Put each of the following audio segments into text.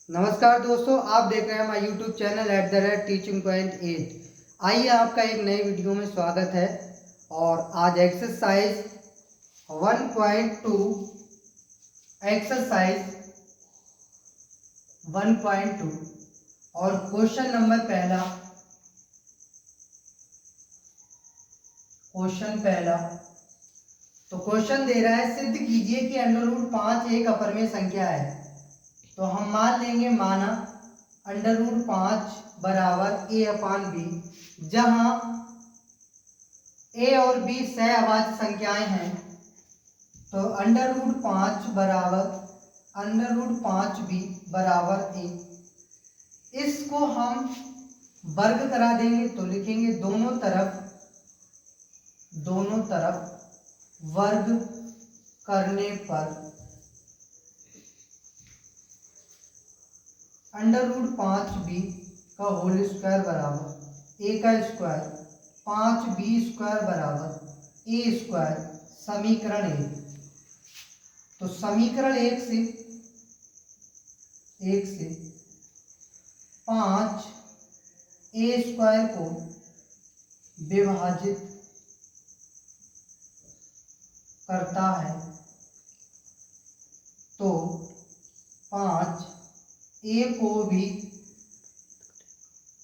नमस्कार दोस्तों, आप देख रहे हैं हमारा यूट्यूब चैनल @teaching.8। आइए आपका एक नए वीडियो में स्वागत है। और आज एक्सरसाइज 1.2 और क्वेश्चन नंबर पहला। तो क्वेश्चन दे रहा है, सिद्ध कीजिए कि √5 एक अपरिमेय संख्या है। तो हम मान लेंगे, माना √5 बराबर a/b, जहां a और b सहअभाज्य संख्याएं हैं। तो √5 बराबर √5b बराबर a। इसको हम वर्ग करा देंगे तो लिखेंगे दोनों तरफ वर्ग करने पर √5b का होल स्क्वायर बराबर a का स्क्वायर 5b स्क्वायर बराबर a स्क्वायर। समीकरण 1। तो समीकरण 1 से 5 a स्क्वायर को विभाजित करता है तो 5 a को भी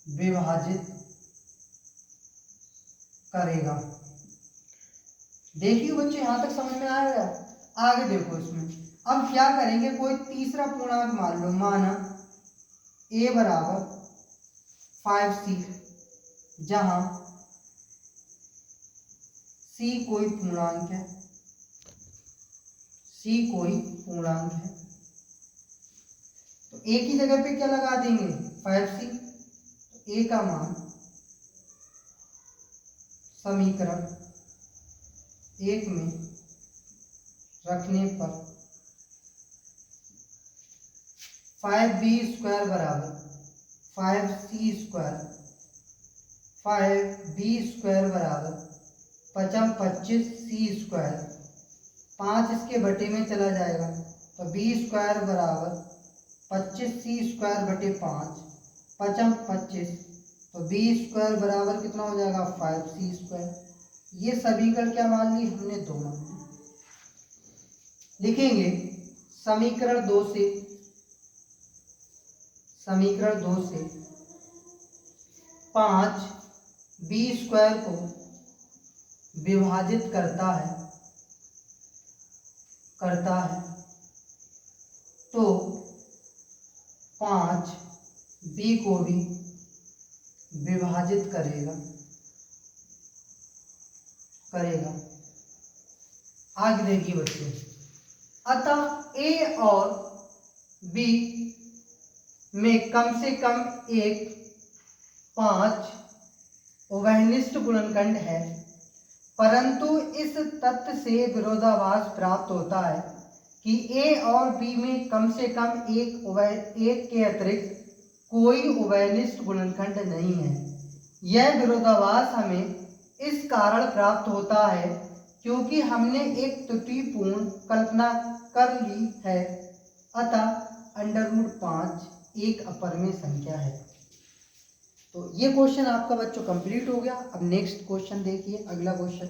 विभाजित करेगा। देखिए बच्चे, यहां तक समझ में आएगा। आगे देखो, इसमें अब क्या करेंगे, कोई तीसरा पूर्णांक मान लो, माना a बराबर 5c, जहां c कोई पूर्णांक है। तो a की जगह पे क्या लगा देंगे, 5c। a का मान समीकरण 1 में रखने पर 5b स्क्वायर बराबर 5c स्क्वायर, 5b स्क्वायर बराबर 25c स्क्वायर। 5 इसके बटे में चला जाएगा तो b स्क्वायर बराबर 25c स्क्वायर बटे 5, 25। तो b स्क्वायर बराबर कितना हो जाएगा, 5c स्क्वायर। ये समीकरण क्या मान ली हमने, 2 मान ली। लिखेंगे समीकरण 2 से 5 b स्क्वायर को विभाजित करता है तो 5 b को भी विभाजित करेगा। आगे देखिए बच्चों, अतः a और b में कम से कम एक 5 उभयनिष्ठ गुणनखंड है, परंतु इस तथ्य से विरोधाभास प्राप्त होता है कि a और b में कम से कम एक के अतिरिक्त कोई उभयनिष्ठ गुणनखंड नहीं है। यह विरोधाभास हमें इस कारण प्राप्त होता है क्योंकि हमने एक त्रुटिपूर्ण कल्पना कर ली है, अतः √5 एक अपरिमेय संख्या है। तो ये क्वेश्चन आपका बच्चों कंप्लीट हो गया। अब नेक्स्ट क्वेश्चन देखिए, अगला क्वेश्चन।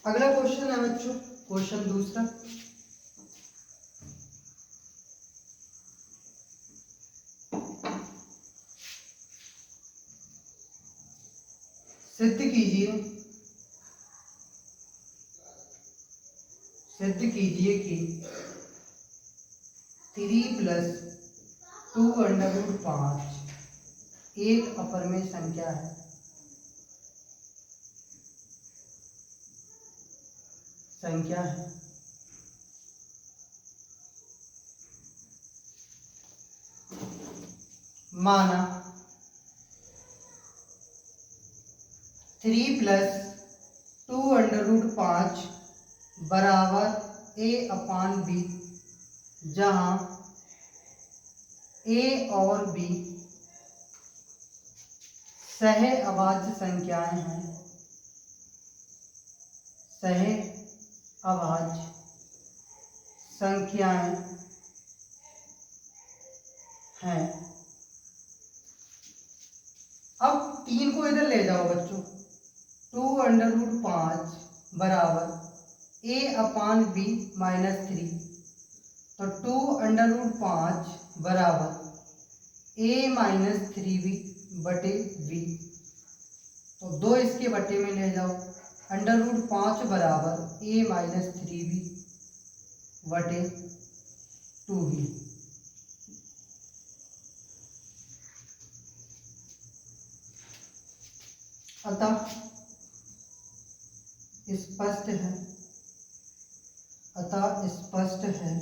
अगला क्वेश्चन है बच्चों, क्वेश्चन दूसरा। सिद्ध कीजिए कि 3 + 2√5 एक अपरिमेय संख्या है। माना 3 + 2√5 बराबर a/b, जहाँ a और b सह अभाज्य संख्याएं हैं, सह अभाज्य संख्याएं हैं। अब 3 को इधर ले जाओ बच्चों, 2√5 बराबर a/b -3, तो 2√5 बराबर a-3b/b, तो 2 इसके बटे में ले जाओ, √5 बराबर a-3b/2b। अतः स्पष्ट है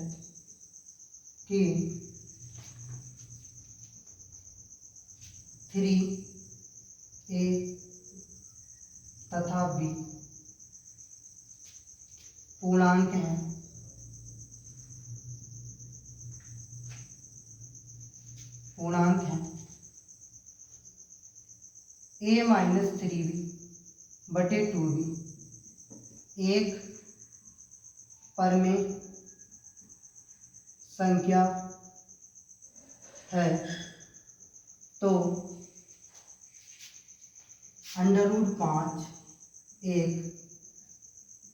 कि 3a तथा b पूर्णांक हैं, a-3b/2b एक परमेय संख्या है, तो √5 एक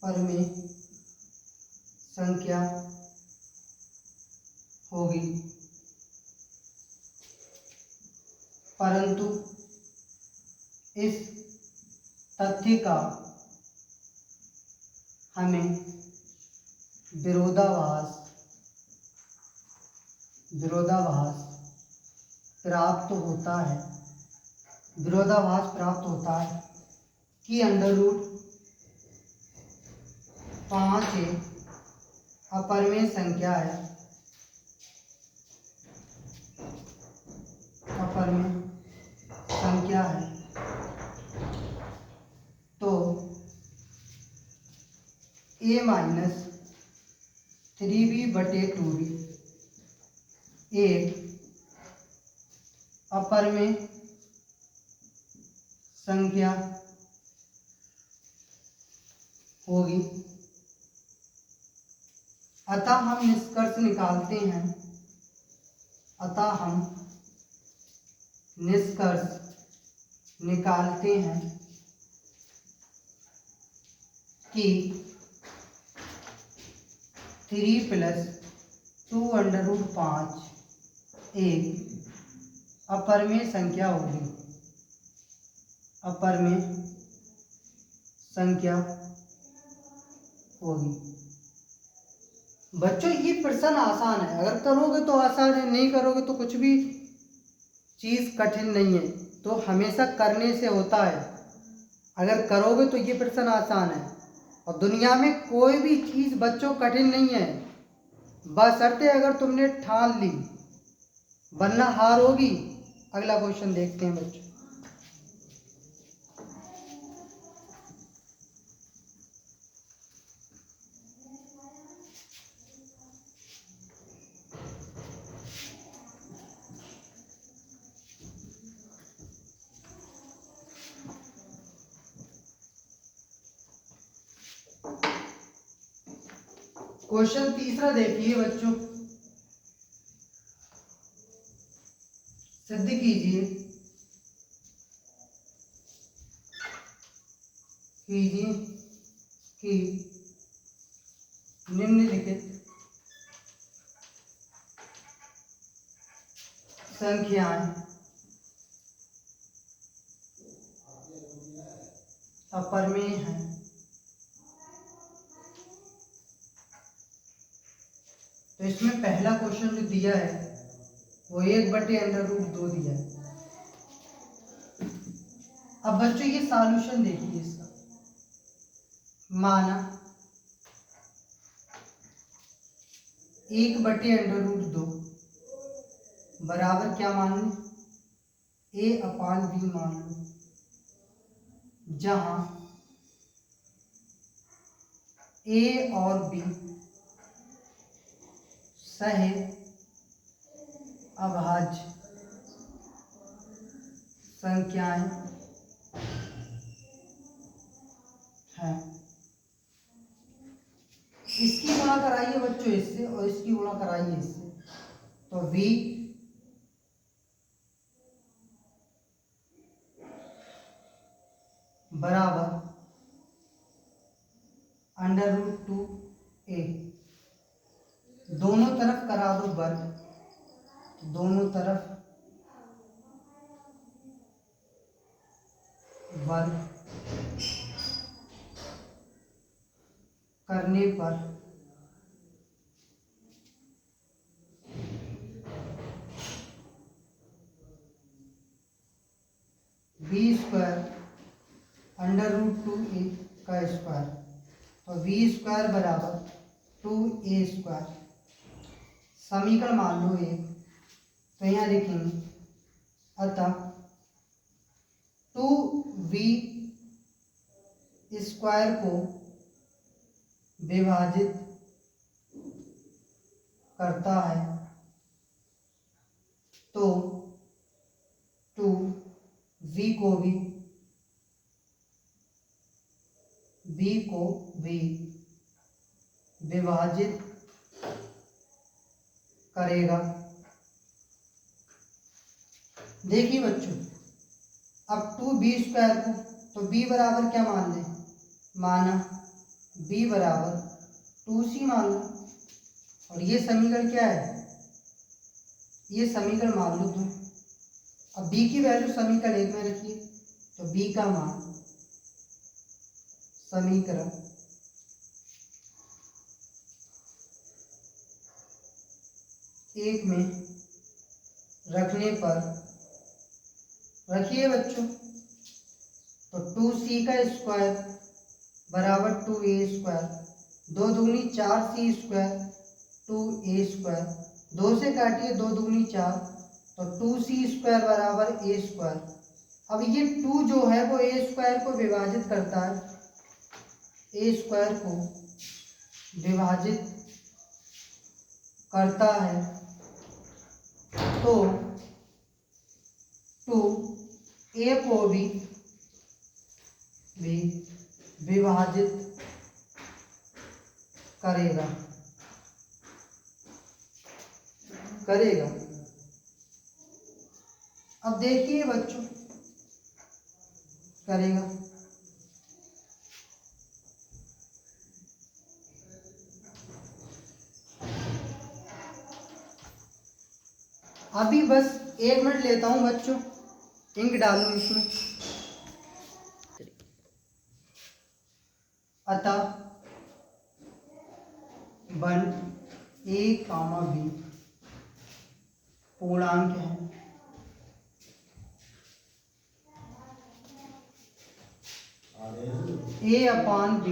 परमेय संख्या होगी, परंतु इस तथ्य का हमें विरोधाभास प्राप्त होता है कि √5 एक अपरमेय संख्या है, तो a-3b/2b एक अपरमेय संख्या होगी। अतः हम निष्कर्ष निकालते हैं कि 3 + 2√5 एक अपरमेय संख्या होगी, बच्चों ये प्रश्न आसान है, अगर करोगे तो आसान है, नहीं करोगे तो कुछ भी चीज़ कठिन नहीं है, तो हमेशा करने से होता है। अगर करोगे तो ये प्रश्न आसान है, और दुनिया में कोई भी चीज़ बच्चों कठिन नहीं है, बशर्ते अगर तुमने ठान ली, वरना हारोगी। अगला क्वेश्चन देखते हैं बच्चों। क्वेश्चन तीसरा देखिए बच्चों, सिद्ध कीजिए कि निम्नलिखित संख्याएं अपरमेय हैं। तो इसमें पहला क्वेश्चन जो दिया है वो 1/√2 दिया है। अब बच्चों ये सॉल्यूशन देखिए इसका, माना 1/√2 बराबर क्या मान लें ए अपान बी मान लो, जहां ए और बी सह अभाज्य संख्याएं हैं। इसकी गुणा कराइए बच्चों इससे और इसकी गुणा कराइए इससे, तो v बराबर √2a, दोनों तरफ करा दो वर्ग, दोनों तरफ वर्ग करने पर बी स्क्वायर √2a का स्क्वायर, तो बी स्क्वायर बराबर 2a स्क्वायर। समीकरण मान लो एक, तो यहाँ लिखेंगे अतः 2v स्क्वायर को विभाजित करता है तो 2v को भी विभाजित करेगा। देखिए बच्चों, अब 2b स्क्वायर को, तो b बराबर क्या मान लें, माना b बराबर 2c मान लो, और ये समीकरण क्या है, ये समीकरण मान लो तुम। अब b की वैल्यू समीकरण 1 में रखिए, तो b का मान समीकरण 1 में रखने पर, रखिए बच्चों, तो 2c का स्क्वायर बराबर 2a स्क्वायर, 2 दूनी 4c स्क्वायर 2a स्क्वायर, 2 से काटिए 2 दूनी 4, तो 2c स्क्वायर बराबर a स्क्वायर। अब ये 2 जो है वो a स्क्वायर को विभाजित करता है, a स्क्वायर को विभाजित करता है, तो 2a को भी विभाजित करेगा। अब देखिए बच्चों, करेगा। अभी बस 1 मिनट लेता हूं बच्चों, इंक डालूं इसमें। अतः 1 a, b पूर्णांक है, a अपान b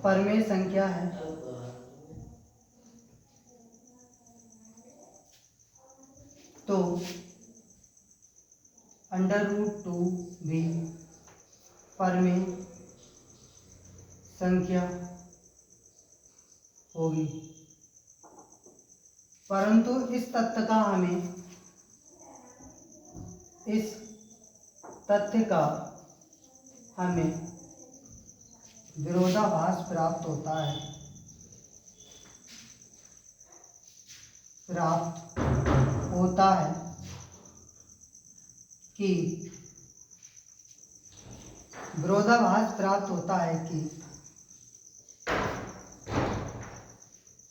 परमेय संख्या है, तो √2b परमेय संख्या होगी। परंतु इस तथ्य का हमें विरोधाभास प्राप्त होता है कि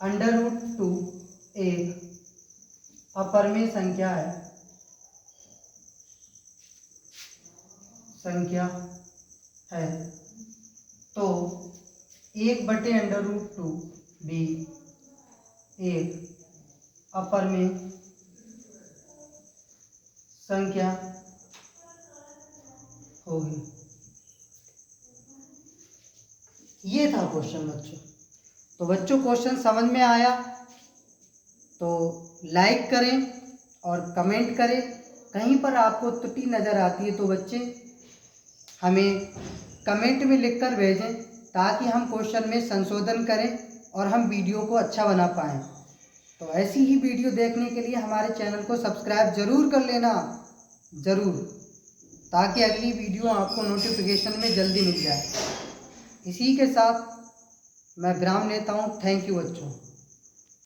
√2 एक अपरिमेय संख्या है, तो 1/√2 भी एक अपरिमेय संख्या होगी। ये था क्वेश्चन बच्चों। तो बच्चों क्वेश्चन समझ में आया तो लाइक करें और कमेंट करें। कहीं पर आपको त्रुटि नज़र आती है तो बच्चे हमें कमेंट में लिखकर भेजें, ताकि हम क्वेश्चन में संशोधन करें और हम वीडियो को अच्छा बना पाएँ। तो ऐसी ही वीडियो देखने के लिए हमारे चैनल को सब्सक्राइब ज़रूर कर लेना, ज़रूर, ताकि अगली वीडियो आपको नोटिफिकेशन में जल्दी मिल जाए। इसी के साथ मैं विराम लेता हूँ। थैंक यू बच्चों।